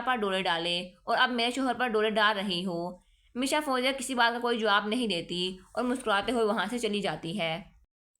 पर डोरे डाले और अब मेरे शोहर पर डोरे डाल रही हो। मिशा फौजिया किसी बात का कोई जवाब नहीं देती और मुस्कुराते हुए वहां से चली जाती है।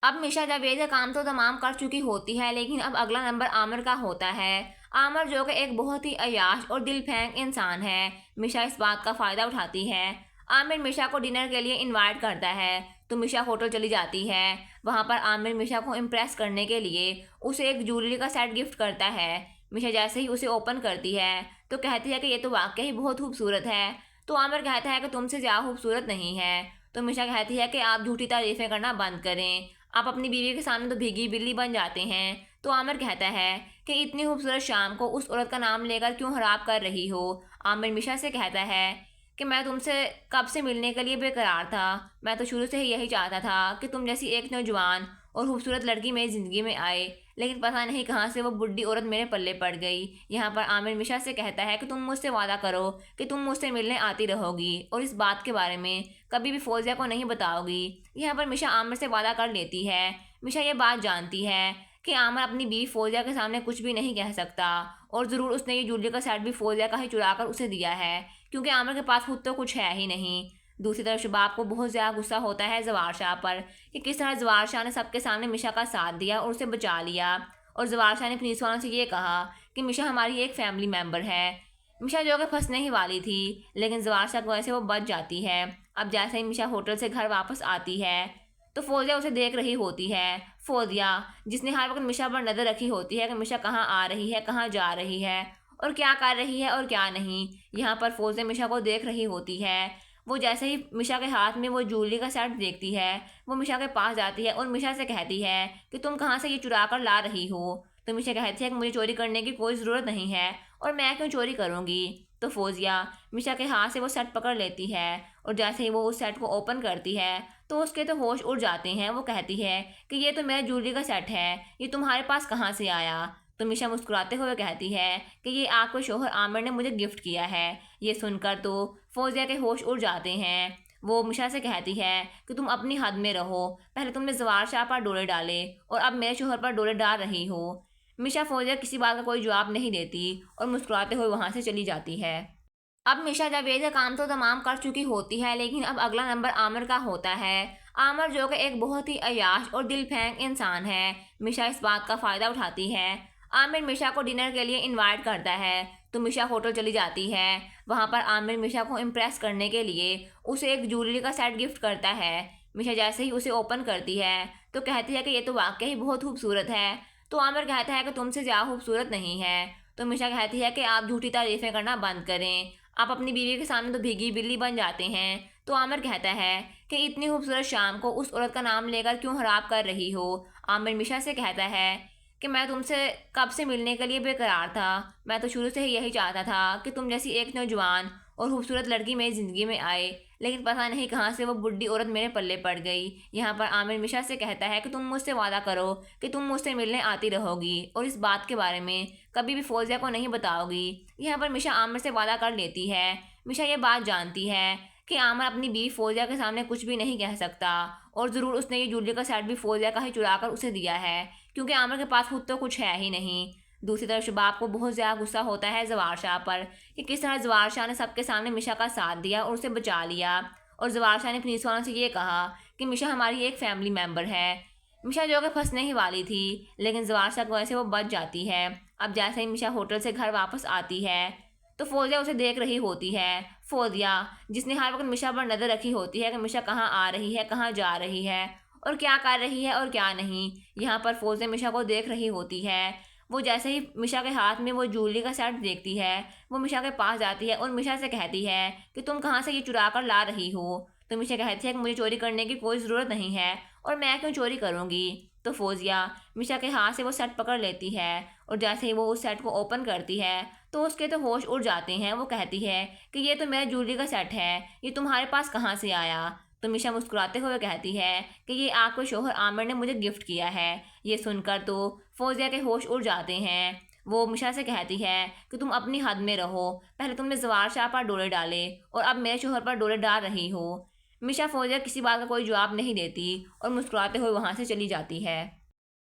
अब मिशा जावेद का काम तो तमाम कर चुकी होती है, लेकिन अब अगला नंबर आमिर का होता है। आमिर जो कि एक बहुत ही अय्याश और दिल फेंक इंसान है। मिशा इस बात का फ़ायदा उठाती है। आमिर मिशा को डिनर के लिए इनवाइट करता है तो मिशा होटल चली जाती है। वहाँ पर आमिर मिशा को इम्प्रेस करने के लिए उसे एक ज्वेलरी का सेट गिफ्ट करता है। मिशा जैसे ही उसे ओपन करती है तो कहती है कि ये तो वाकई ही बहुत खूबसूरत है। तो आमिर कहता है कि तुमसे ज़्यादा खूबसूरत नहीं है। तो मिशा कहती है कि आप झूठी तारीफ़ें करना बंद करें, आप अपनी बीवी के सामने तो भीगी बिल्ली बन जाते हैं। तो आमिर कहता है कि इतनी खूबसूरत शाम को उस औरत का नाम लेकर क्यों खराब कर रही हो। आमिर मिशा से कहता है कि मैं तुमसे कब से मिलने के लिए बेकरार था। मैं तो शुरू से ही यही चाहता था कि तुम जैसी एक नौजवान और खूबसूरत लड़की मेरी ज़िंदगी में आए, लेकिन पता नहीं कहाँ से वो बुढ़ी औरत मेरे पल्ले पड़ गई। यहाँ पर आमिर मिशा से कहता है कि तुम मुझसे वादा करो कि तुम मुझसे मिलने आती रहोगी और इस बात के बारे में कभी भी फौजिया को नहीं बताओगी। यहाँ पर मिशा आमिर से वादा कर लेती है। मिशा ये बात जानती है कि आमिर अपनी बीवी फौजिया के सामने कुछ भी नहीं कह सकता और ज़रूर उसने ये ज्वेलरी का सेट भी फौजिया का ही चुरा कर उसे दिया है, क्योंकि आमिर के पास खुद तो कुछ है ही नहीं। दूसरी तरफ शबाब को बहुत ज़्यादा गुस्सा होता है जवार शाह पर कि किस तरह जवार शाह ने सबके सामने मिशा का साथ दिया और उसे बचा लिया। और जवार शाह ने पुलिस वालों से ये कहा कि मिशा हमारी एक फैमिली मेम्बर है। मिशा जो कि फंसने ही वाली थी, लेकिन जवार शाह की वजह से वो बच जाती है। अब जैसे ही मिशा होटल से घर वापस आती है तो फौजिया उसे देख रही होती है। फौजिया जिसने हर वक्त मिशा पर नज़र रखी होती है कि मिशा कहाँ आ रही है, कहाँ जा रही है और क्या कर रही है और क्या नहीं। यहाँ पर फौजिया मिशा को देख रही होती है। वो जैसे ही मिशा के हाथ में वो ज्वेलरी का सेट देखती है, वो मिशा के पास जाती है और मिशा से कहती है कि तुम कहाँ से ये चुरा कर ला रही हो। तो मिशा कहती है कि मुझे चोरी करने की कोई ज़रूरत नहीं है और मैं क्यों चोरी करूँगी। तो फौजिया मिशा के हाथ से वो सेट पकड़ लेती है और जैसे ही वो उस सेट को ओपन करती है तो उसके तो होश उड़ जाते हैं। वो कहती है कि ये तो मेरा ज्वेलरी का सेट है, ये तुम्हारे पास कहाँ से आया। तो मिशा मुस्कुराते हुए कहती है कि ये आपके शोहर आमिर ने मुझे गिफ्ट किया है। ये सुनकर तो फौजिया के होश उड़ जाते हैं। वो मिशा से कहती है कि तुम अपनी हद में रहो, पहले तुमने जवार शाह पर डोरे डाले और अब मेरे शोहर पर डोरे डाल रही हो। मिशा फौजिया किसी बात का कोई जवाब नहीं देती और मुस्कुराते हुए वहां से चली जाती है। अब मिशा जावेद का काम तो तमाम कर चुकी होती है, लेकिन अब अगला नंबर आमिर का होता है। आमिर जो कि एक बहुत ही अय्याश और दिल फेंक इंसान है। मिशा इस बात का फ़ायदा उठाती है। आमिर मिशा को डिनर के लिए इनवाइट करता है तो मिशा होटल चली जाती है। वहाँ पर आमिर मिशा को इम्प्रेस करने के लिए उसे एक ज्वेलरी का सेट गिफ्ट करता है। मिशा जैसे ही उसे ओपन करती है तो कहती है कि ये तो वाकई ही बहुत खूबसूरत है। तो आमिर कहता है कि तुमसे ज़्यादा खूबसूरत नहीं है। तो मिशा कहती है कि आप झूठी तारीफ़ें करना बंद करें, आप अपनी बीवी के सामने तो भीगी बिल्ली बन जाते हैं। तो आमिर कहता है कि इतनी खूबसूरत शाम को उस औरत का नाम लेकर क्यों खराब कर रही हो। आमिर मिशा से कहता है कि मैं तुमसे कब से मिलने के लिए बेकरार था। मैं तो शुरू से ही यही चाहता था कि तुम जैसी एक नौजवान और खूबसूरत लड़की मेरी ज़िंदगी में आए, लेकिन पता नहीं कहाँ से वो बुढ़ी औरत मेरे पल्ले पड़ गई। यहाँ पर आमिर मिशा से कहता है कि तुम मुझसे वादा करो कि तुम मुझसे मिलने आती रहोगी और इस बात के बारे में कभी भी फौजिया को नहीं बताओगी। यहाँ पर मिशा आमिर से वादा कर लेती है। मिशा ये बात जानती है कि आमिर अपनी बीवी फौजिया के सामने कुछ भी नहीं कह सकता और ज़रूर उसने ये ज्वेलरी का सेट भी फौजिया का ही चुरा कर उसे दिया है, क्योंकि आमिर के पास खुद तो कुछ है ही नहीं। दूसरी तरफ शबाब को बहुत ज़्यादा गुस्सा होता है जवार शाह पर कि किस तरह जवार शाह ने सबके सामने मिशा का साथ दिया और उसे बचा लिया। और जवार शाह ने पुलिस वालों से ये कहा कि मिशा हमारी एक फैमिली मेम्बर है। मिशा जो कि फंसने ही वाली थी, लेकिन जवार शाह की वजह से वो बच जाती है। अब जैसे ही मिशा होटल से घर वापस आती है तो फौजिया उसे देख रही होती है। फौजिया जिसने हर वक्त मिशा पर नज़र रखी होती है कि मिशा कहाँ आ रही है, कहाँ जा रही है और क्या कर रही है और क्या नहीं। यहाँ पर फौजिया मिशा को देख रही होती है। वो जैसे ही मिशा के हाथ में वो ज्वेलरी का सेट देखती है, वो मिशा के पास जाती है और मिशा से कहती है कि तुम कहाँ से ये चुरा कर ला रही हो। तो मिशा कहती है कि मुझे चोरी करने की कोई ज़रूरत नहीं है और मैं क्यों चोरी करूँगी। तो फौजिया मिशा के हाथ से वो सेट पकड़ लेती है और जैसे ही वो उस सेट को ओपन करती है तो उसके तो होश उड़ जाते हैं। वो कहती है कि ये तो मेरा ज्वेलरी का सेट है, ये तुम्हारे पास कहाँ से आया। तो मिशा मुस्कुराते हुए कहती है कि ये आपके शोहर आमिर ने मुझे गिफ्ट किया है। ये सुनकर तो फौजिया के होश उड़ जाते हैं। वो मिशा से कहती है कि तुम अपनी हद में रहो, पहले तुमने जवार शाह पर डोरे डाले और अब मेरे शोहर पर डोरे डाल रही हो। मिशा फौजिया किसी बात का कोई जवाब नहीं देती और मुस्कुराते हुए वहां से चली जाती है।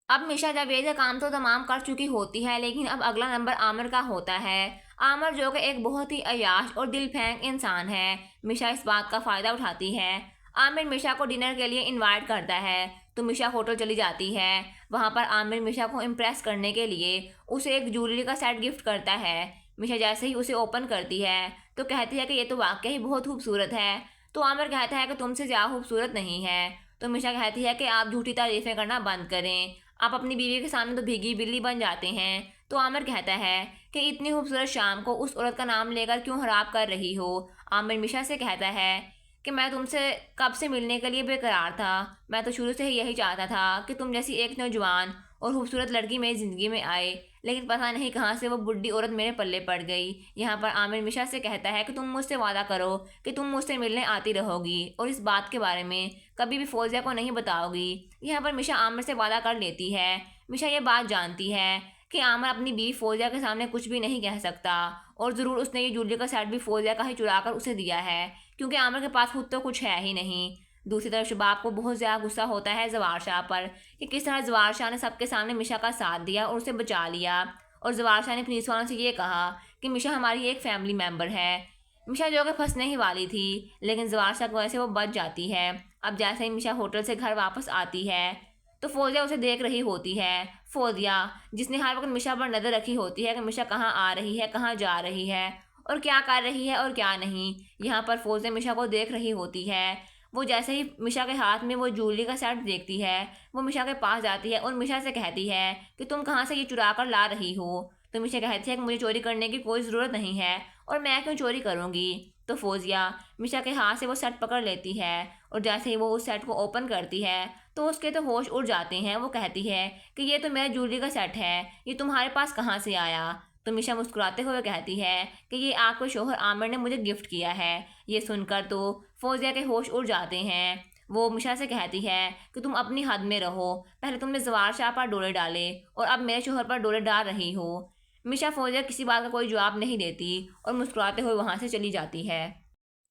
अब मिशा जावेद का काम तो तमाम कर चुकी होती है, लेकिन अब अगला नंबर आमिर का होता है। आमिर जो कि एक बहुत ही अय्याश और दिल फेंक इंसान है, मिशा इस बात का फ़ायदा उठाती है। आमिर मिशा को डिनर के लिए इनवाइट करता है तो मिशा होटल चली जाती है। वहाँ पर आमिर मिशा को इम्प्रेस करने के लिए उसे एक ज्वेलरी का सेट गिफ्ट करता है। मिशा जैसे ही उसे ओपन करती है तो कहती है कि ये तो वाकई ही बहुत खूबसूरत है। तो आमिर कहता है कि तुमसे ज़्यादा खूबसूरत नहीं है। तो मिशा कहती है कि आप झूठी तारीफ़ें करना बंद करें, आप अपनी बीवी के सामने तो भीगी बिल्ली बन जाते हैं। तो आमिर कहता है कि इतनी खूबसूरत शाम को उस औरत का नाम लेकर क्यों खराब कर रही हो। आमिर मिशा से कहता है कि मैं तुमसे कब से मिलने के लिए बेकरार था, मैं तो शुरू से ही यही चाहता था कि तुम जैसी एक नौजवान और खूबसूरत लड़की मेरी ज़िंदगी में आए, लेकिन पता नहीं कहाँ से वो बुढ़ी औरत मेरे पल्ले पड़ गई। यहाँ पर आमिर मिशा से कहता है कि तुम मुझसे वादा करो कि तुम मुझसे मिलने आती रहोगी और इस बात के बारे में कभी भी फौजिया को नहीं बताओगी। यहाँ पर मिशा आमिर से वादा कर लेती है। मिशा ये बात जानती है कि आमिर अपनी बीवी फौजिया के सामने कुछ भी नहीं कह सकता और ज़रूर उसने ये जूलिया का सेट भी फौजिया का ही चुरा कर उसे दिया है, क्योंकि आमिर के पास खुद तो कुछ है ही नहीं। दूसरी तरफ शबाब को बहुत ज़्यादा गुस्सा होता है जवार शाह पर कि किस तरह जवार शाह ने सबके सामने मिशा का साथ दिया और उसे बचा लिया। और जवार शाह ने पुलिस वालों से ये कहा कि मिशा हमारी एक फैमिली मेम्बर है। मिशा जो कि फंसने ही वाली थी, लेकिन जवार शाह की वजह से वो बच जाती है। अब जैसे ही मिशा होटल से घर वापस आती है तो फौजिया उसे देख रही होती है। फौजिया जिसने हर वक्त मिशा पर नज़र रखी होती है कि मिशा कहाँ आ रही है, कहाँ जा रही है और क्या कर रही है और क्या नहीं। यहाँ पर फौजिया मिशा को देख रही होती है। वो जैसे ही मिशा के हाथ में वो ज्वेलरी का सेट देखती है, वो मिशा के पास जाती है और मिशा से कहती है कि तुम कहाँ से ये चुरा कर ला रही हो। तो मिशा कहती है कि मुझे चोरी करने की कोई ज़रूरत नहीं है और मैं क्यों चोरी करूँगी। तो फौजिया मिशा के हाथ से वो सेट पकड़ लेती है और जैसे ही वो उस सेट को ओपन करती है तो उसके तो होश उड़ जाते हैं। वो कहती है कि ये तो मेरा ज्वेलरी का सेट है, ये तुम्हारे पास कहाँ से आया। तो मिशा मुस्कुराते हुए कहती है कि ये आपके शोहर आमिर ने मुझे गिफ्ट किया है। ये सुनकर तो फौजिया के होश उड़ जाते हैं। वो मिशा से कहती है कि तुम अपनी हद में रहो, पहले तुमने जवार शाह पर डोरे डाले और अब मेरे शोहर पर डोरे डाल रही हो। मिशा फौजिया किसी बात का कोई जवाब नहीं देती और मुस्कुराते हुए वहाँ से चली जाती है।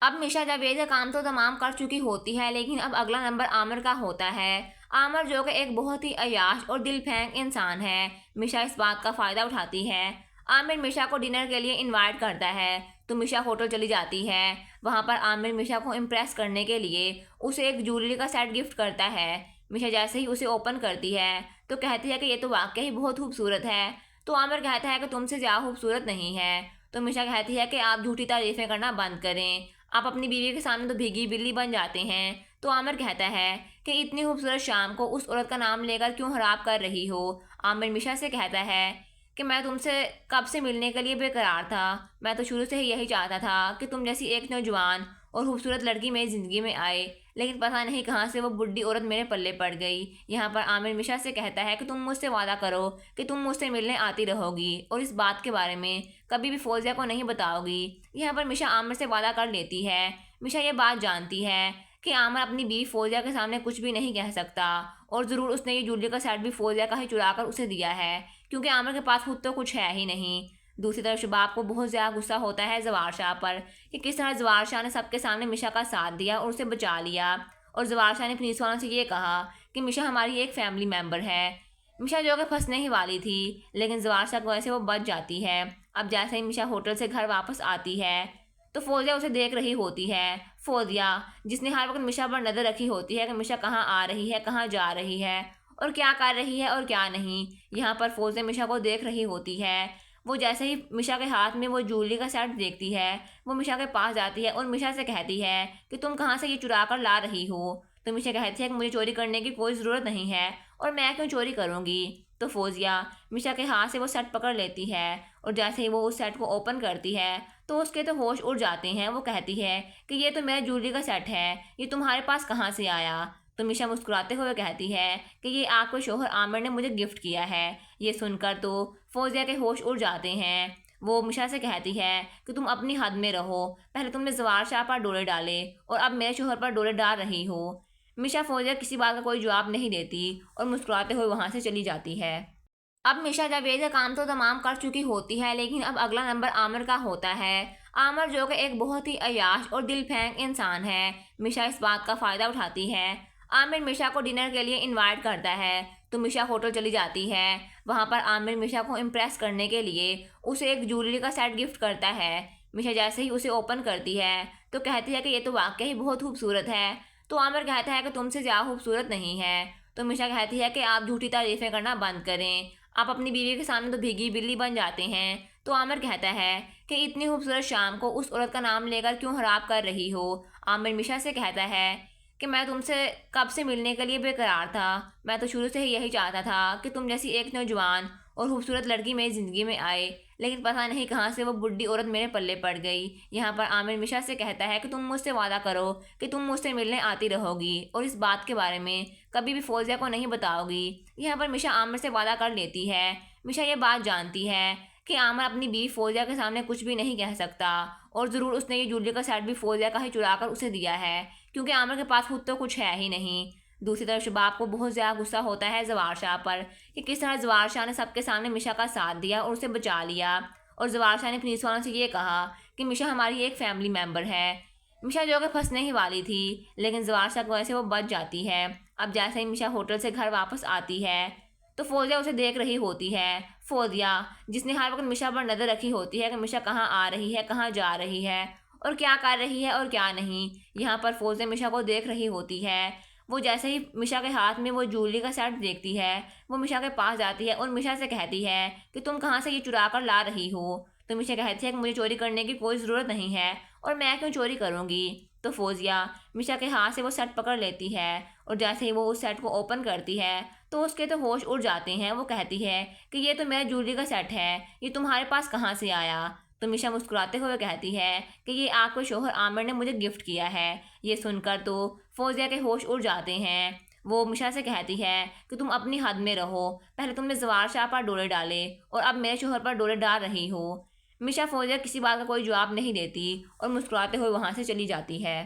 अब मिशा जावेद का काम तो तमाम कर चुकी होती है, लेकिन अब अगला नंबर आमिर का होता है। आमिर जो कि एक बहुत ही अय्याश और दिल फेंक इंसान है, मिशा इस बात का फ़ायदा उठाती है। आमिर मिशा को डिनर के लिए इनवाइट करता है तो मिशा होटल चली जाती है। वहाँ पर आमिर मिशा को इम्प्रेस करने के लिए उसे एक ज्वेलरी का सेट गिफ्ट करता है। मिशा जैसे ही उसे ओपन करती है तो कहती है कि ये तो वाकई ही बहुत खूबसूरत है। तो आमिर कहता है कि तुमसे ज़्यादा खूबसूरत नहीं है। तो मिशा कहती है कि आप झूठी तारीफ़ें करना बंद करें, आप अपनी बीवी के सामने तो भीगी बिल्ली बन जाते हैं। तो आमिर कहता है कि इतनी खूबसूरत शाम को उस औरत का नाम लेकर क्यों खराब कर रही हो। आमिर मिशा से कहता है कि मैं तुमसे कब से मिलने के लिए बेकरार था, मैं तो शुरू से ही यही चाहता था कि तुम जैसी एक नौजवान और खूबसूरत लड़की मेरी ज़िंदगी में आए, लेकिन पता नहीं कहाँ से वो बुढ़ी औरत मेरे पल्ले पड़ गई। यहाँ पर आमिर मिशा से कहता है कि तुम मुझसे वादा करो कि तुम मुझसे मिलने आती रहोगी और इस बात के बारे में कभी भी फौजिया को नहीं बताओगी। यहाँ पर मिशा आमिर से वादा कर लेती है। मिशा ये बात जानती है कि आमिर अपनी बीवी फौजिया के सामने कुछ भी नहीं कह सकता और ज़रूर उसने ये ज्वेलरी का सेट भी फौजिया का ही चुरा कर उसे दिया है, क्योंकि आमिर के पास खुद तो कुछ है ही नहीं। दूसरी तरफ शबाब को बहुत ज़्यादा गुस्सा होता है जवार शाह पर कि किस तरह जवार शाह ने सबके सामने मिशा का साथ दिया और उसे बचा लिया। और जवार शाह ने पुलिस वालों से ये कहा कि मिशा हमारी एक फैमिली मेम्बर है। मिशा जो कि फंसने ही वाली थी, लेकिन जवार शाह की वजह से वो बच जाती है। अब जैसे ही मिशा होटल से घर वापस आती है तो फौजिया उसे देख रही होती है। फौजिया जिसने हर वक्त मिशा पर नज़र रखी होती है कि मिशा कहाँ आ रही है, कहाँ जा रही है और क्या कर रही है और क्या नहीं। यहाँ पर फौजिया मिशा को देख रही होती है। वो जैसे ही मिशा के हाथ में वो ज्वेलरी का सेट देखती है, वो मिशा के पास जाती है और मिशा से कहती है कि तुम कहाँ से ये चुरा कर ला रही हो। तो मिशा कहती है कि मुझे चोरी करने की कोई ज़रूरत नहीं है और मैं क्यों चोरी करूँगी। तो फौजिया मिशा के हाथ से वो सेट पकड़ लेती है और जैसे ही वो उस सेट को ओपन करती है तो उसके तो होश उड़ जाते हैं। वो कहती है कि ये तो मेरा ज्वेलरी का सेट है, ये तुम्हारे पास कहाँ से आया। तो मिशा मुस्कुराते हुए कहती है कि ये आपके शोहर आमिर ने मुझे गिफ्ट किया है। ये सुनकर तो फौजिया के होश उड़ जाते हैं। वो मिशा से कहती है कि तुम अपनी हद में रहो, पहले तुमने जवार शाह पर डोरे डाले और अब मेरे शोहर पर डोरे डाल रही हो। मिशा फौजिया किसी बात का कोई जवाब नहीं देती और मुस्कुराते हुए वहाँ से चली जाती है। अब मिशा जावेद का काम तो तमाम कर चुकी होती है, लेकिन अब अगला नंबर आमिर का होता है। आमिर जो कि एक बहुत ही अय्याश और दिल फेंक इंसान है, मिशा इस बात का फ़ायदा उठाती है। आमिर मिशा को डिनर के लिए इनवाइट करता है तो मिशा होटल चली जाती है। वहाँ पर आमिर मिशा को इम्प्रेस करने के लिए उसे एक ज्वेलरी का सेट गिफ्ट करता है। मिशा जैसे ही उसे ओपन करती है तो कहती है कि ये तो वाकई ही बहुत खूबसूरत है। तो आमिर कहता है कि तुमसे ज़्यादा खूबसूरत नहीं है। तो मिशा कहती है कि आप झूठी तारीफ़ें करना बंद करें, आप अपनी बीवी के सामने तो भीगी बिल्ली बन जाते हैं। तो आमिर कहता है कि इतनी खूबसूरत शाम को उस औरत का नाम लेकर क्यों खराब कर रही हो। आमिर मिशा से कहता है कि मैं तुमसे कब से मिलने के लिए बेकरार था, मैं तो शुरू से ही यही चाहता था कि तुम जैसी एक नौजवान और खूबसूरत लड़की मेरी ज़िंदगी में आए, लेकिन पता नहीं कहाँ से वो बुढ़ी औरत मेरे पल्ले पड़ गई। यहाँ पर आमिर मिशा से कहता है कि तुम मुझसे वादा करो कि तुम मुझसे मिलने आती रहोगी और इस बात के बारे में कभी भी फौजिया को नहीं बताओगी। यहाँ पर मिशा आमिर से वादा कर लेती है। मिशा ये बात जानती है कि आमिर अपनी बीवी फौजिया के सामने कुछ भी नहीं कह सकता और ज़रूर उसने ये ज्वेलरी का सेट भी फौजिया का ही चुरा कर उसे दिया है, क्योंकि आमिर के पास खुद तो कुछ है ही नहीं। दूसरी तरफ शबाब को बहुत ज़्यादा गुस्सा होता है जवार शाह पर कि किस तरह जवार शाह ने सबके सामने मिशा का साथ दिया और उसे बचा लिया। और जवार शाह ने पुलिस वालों से ये कहा कि मिशा हमारी एक फैमिली मेम्बर है। मिशा जो कि फंसने ही वाली थी, लेकिन जवार शाह की वजह से वो बच जाती है। अब जैसे ही मिशा होटल से घर वापस आती है तो फौजिया उसे देख रही होती है। फौजिया जिसने हर वक्त मिशा पर नज़र रखी होती है कि मिशा कहाँ आ रही है, कहाँ जा रही है और क्या कर रही है और क्या नहीं। यहाँ पर फौजिया मिशा को देख रही होती है। वो जैसे ही मिशा के हाथ में वो ज्वेलरी का सेट देखती है, वो मिशा के पास जाती है और मिशा से कहती है कि तुम कहाँ से ये चुरा कर ला रही हो। तो मिशा कहती है कि मुझे चोरी करने की कोई ज़रूरत नहीं है और मैं क्यों चोरी करूँगी। तो फौजिया मिशा के हाथ से वो सेट पकड़ लेती है और जैसे ही वो उस सेट को ओपन करती है तो उसके तो होश उड़ जाते हैं। वो कहती है कि ये तो मेरा ज्वेलरी का सेट है, ये तुम्हारे पास कहाँ से आया। तो मिशा मुस्कुराते हुए कहती है कि ये आपके शोहर आमिर ने मुझे गिफ्ट किया है। ये सुनकर तो फौजिया के होश उड़ जाते हैं। वो मिशा से कहती है कि तुम अपनी हद में रहो, पहले तुमने जवार शाह पर डोरे डाले और अब मेरे शोहर पर डोरे डाल रही हो। मिशा फौजिया किसी बात का कोई जवाब नहीं देती और मुस्कुराते हुए वहाँ से चली जाती है।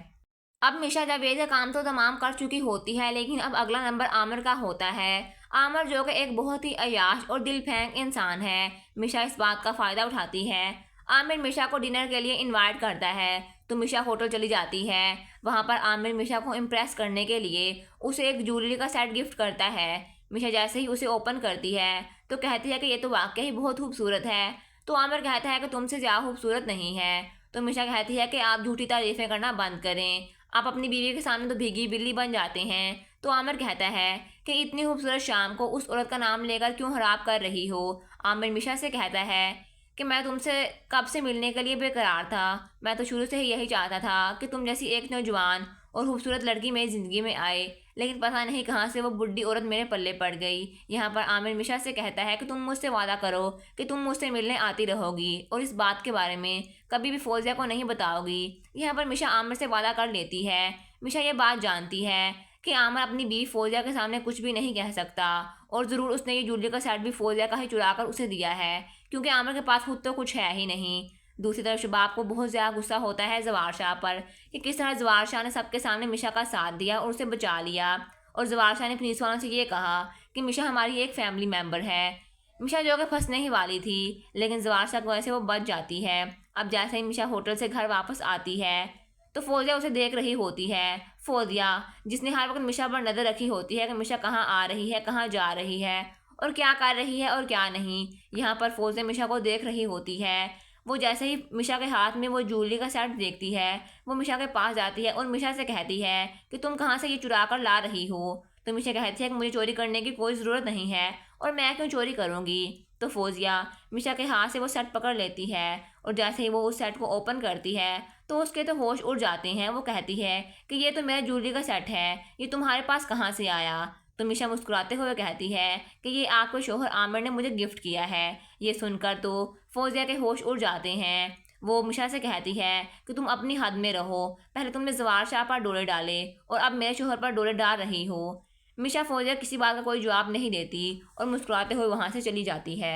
अब मिशा जावेद का काम तो तमाम कर चुकी होती है, लेकिन अब अगला नंबर आमिर का होता है। आमिर जो कि एक बहुत ही अय्याश और दिल फेंक इंसान है। मिशा इस बात का फ़ायदा उठाती है। आमिर मिशा को डिनर के लिए इनवाइट करता है तो मिशा होटल चली जाती है। वहाँ पर आमिर मिशा को इम्प्रेस करने के लिए उसे एक ज्वेलरी का सेट गिफ्ट करता है। मिशा जैसे ही उसे ओपन करती है तो कहती है कि ये तो वाकई ही बहुत खूबसूरत है। तो आमिर कहता है कि तुमसे ज़्यादा खूबसूरत नहीं है। तो मिशा कहती है कि आप झूठी तारीफ़ें करना बंद करें, आप अपनी बीवी के सामने तो भीगी बिल्ली बन जाते हैं। तो आमिर कहता है कि इतनी खूबसूरत शाम को उस औरत का नाम लेकर क्यों खराब कर रही हो। आमिर मिशा से कहता है कि मैं तुमसे कब से मिलने के लिए बेकरार था, मैं तो शुरू से ही यही चाहता था कि तुम जैसी एक नौजवान और खूबसूरत लड़की मेरी ज़िंदगी में आए, लेकिन पता नहीं कहाँ से वो बुढ़ी औरत मेरे पल्ले पड़ गई। यहाँ पर आमिर मिशा से कहता है कि तुम मुझसे वादा करो कि तुम मुझसे मिलने आती रहोगी और इस बात के बारे में कभी भी फौजिया को नहीं बताओगी। यहाँ पर मिशा आमिर से वादा कर लेती है। मिशा ये बात जानती है कि आमिर अपनी बीवी फौजिया के सामने कुछ भी नहीं कह सकता और ज़रूर उसने ये ज्वेलरी का सेट भी फौजिया का ही चुरा कर उसे दिया है, क्योंकि आमिर के पास खुद तो कुछ है ही नहीं। दूसरी तरफ शबाब को बहुत ज़्यादा गुस्सा होता है जवार शाह पर कि किस तरह जवार शाह ने सबके सामने मिशा का साथ दिया और उसे बचा लिया। और जवार शाह ने पुलिस वालों से ये कहा कि मिशा हमारी एक फैमिली मेम्बर है। मिशा जो कि फंसने ही वाली थी, लेकिन जवार शाह की वजह से वो बच जाती है। अब जैसे ही मिशा होटल से घर वापस आती है तो फौजिया उसे देख रही होती है। फौजिया जिसने हर वक्त मिशा पर नज़र रखी होती है कि मिशा कहाँ आ रही है, कहाँ जा रही है और क्या कर रही है और क्या नहीं। यहाँ पर फौजिया मिशा को देख रही होती है। वो जैसे ही मिशा के हाथ में वो ज्वेलरी का सेट देखती है, वो मिशा के पास जाती है और मिशा से कहती है कि तुम कहाँ से ये चुरा कर ला रही हो। तो मिशा कहती है कि मुझे चोरी करने की कोई ज़रूरत नहीं है और मैं क्यों चोरी करूँगी। तो फौजिया मिशा के हाथ से वो सेट पकड़ लेती है और जैसे ही वो उस सेट को ओपन करती है तो उसके तो होश उड़ जाते हैं। वो कहती है कि ये तो मेरा ज्वेलरी का सेट है, ये तुम्हारे पास कहाँ से आया। तो मिशा मुस्कुराते हुए कहती है कि ये आपके शोहर आमिर ने मुझे गिफ्ट किया है। ये सुनकर तो फौजिया के होश उड़ जाते हैं। वो मिशा से कहती है कि तुम अपनी हद में रहो, पहले तुमने जवार शाह पर डोरे डाले और अब मेरे शोहर पर डोरे डाल रही हो। मिशा फौजिया किसी बात का कोई जवाब नहीं देती और मुस्कुराते हुए वहाँ से चली जाती है।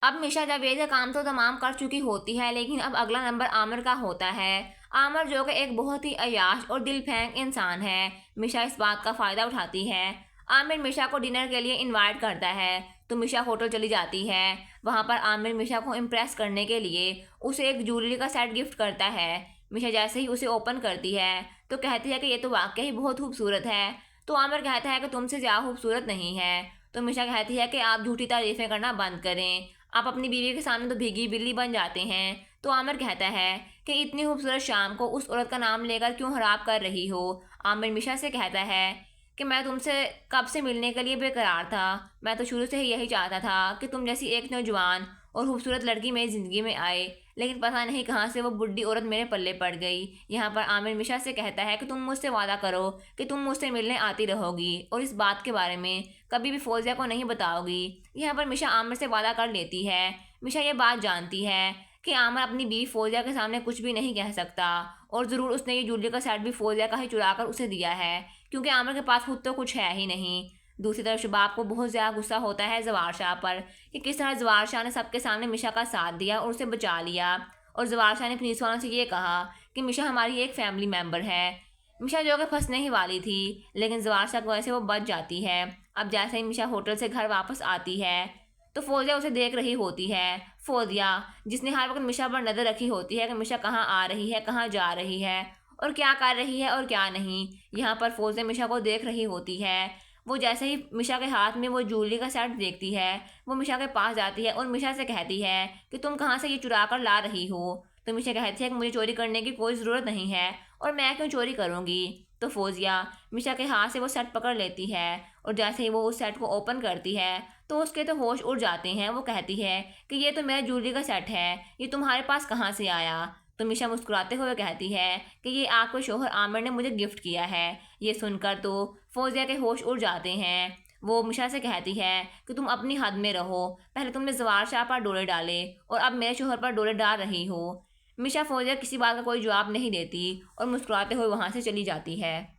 अब मिशा जावेद का काम तो तमाम कर चुकी होती है, लेकिन अब अगला नंबर आमिर का होता है। आमिर जो कि एक बहुत ही अय्याश और दिल फेंक इंसान है। मिशा इस बात का फ़ायदा उठाती है। आमिर मिशा को डिनर के लिए इनवाइट करता है तो मिशा होटल चली जाती है। वहाँ पर आमिर मिशा को इम्प्रेस करने के लिए उसे एक ज्वेलरी का सेट गिफ्ट करता है। मिशा जैसे ही उसे ओपन करती है तो कहती है कि ये तो वाकई ही बहुत खूबसूरत है। तो आमिर कहता है कि तुमसे ज़्यादा खूबसूरत नहीं है। तो मिशा कहती है कि आप झूठी तारीफ़ें करना बंद करें, आप अपनी बीवी के सामने तो भीगी बिल्ली बन जाते हैं। तो आमिर कहता है कि इतनी खूबसूरत शाम को उस औरत का नाम लेकर क्यों खराब कर रही हो। आमिर मिशा से कहता है कि मैं तुमसे कब से मिलने के लिए बेकरार था, मैं तो शुरू से ही यही चाहता था कि तुम जैसी एक नौजवान और खूबसूरत लड़की मेरी ज़िंदगी में आए, लेकिन पता नहीं कहाँ से वो बुढ़ी औरत मेरे पल्ले पड़ गई। यहाँ पर आमिर मिशा से कहता है कि तुम मुझसे वादा करो कि तुम मुझसे मिलने आती रहोगी और इस बात के बारे में कभी भी फौजिया को नहीं बताओगी। यहाँ पर मिशा आमिर से वादा कर लेती है। मिशा ये बात जानती है कि आमिर अपनी बीवी फौजिया के सामने कुछ भी नहीं कह सकता और ज़रूर उसने ये जूलरी का सेट भी फौजिया का ही चुरा कर उसे दिया है, क्योंकि आमिर के पास खुद तो कुछ है ही नहीं। दूसरी तरफ शबाब को बहुत ज़्यादा गुस्सा होता है जवार शाह पर कि किस तरह जवार शाह ने सबके सामने मिशा का साथ दिया और उसे बचा लिया। और जवार शाह ने पुलिस वालों से ये कहा कि मिशा हमारी एक फैमिली मेम्बर है। मिशा जो कि फंसने ही वाली थी, लेकिन जवार शाह की वजह से वो बच जाती है। अब जैसे ही मिशा होटल से घर वापस आती है तो फौजिया उसे देख रही होती है। फौजिया जिसने हर वक्त मिशा पर नज़र रखी होती है कि मिशा कहाँ आ रही है, कहाँ जा रही है और क्या कर रही है और क्या नहीं। यहाँ पर फौजिया मिशा को देख रही होती है। वो जैसे ही मिशा के हाथ में वो जूलरी का सेट देखती है, वो मिशा के पास जाती है और मिशा से कहती है कि तुम कहाँ से ये चुरा कर ला रही हो। तो मिशा कहती है कि मुझे चोरी करने की कोई ज़रूरत नहीं है और मैं क्यों चोरी करूँगी। तो फौजिया मिशा के हाथ से वो सेट पकड़ लेती है और जैसे ही वो उस सेट को ओपन करती है तो उसके तो होश उड़ जाते हैं। वो कहती है कि ये तो मेरा जूलरी का सेट है, ये तुम्हारे पास कहाँ से आया। तो मिशा मुस्कुराते हुए कहती है कि ये आपके शोहर आमिर ने मुझे गिफ्ट किया है। ये सुनकर तो फौजिया के होश उड़ जाते हैं। वो मिशा से कहती है कि तुम अपनी हद में रहो, पहले तुमने जवार शाह पर डोरे डाले और अब मेरे शोहर पर डोरे डाल रही हो। मिशा फौजिया किसी बात का कोई जवाब नहीं देती और मुस्कुराते हुए वहाँ से चली जाती है।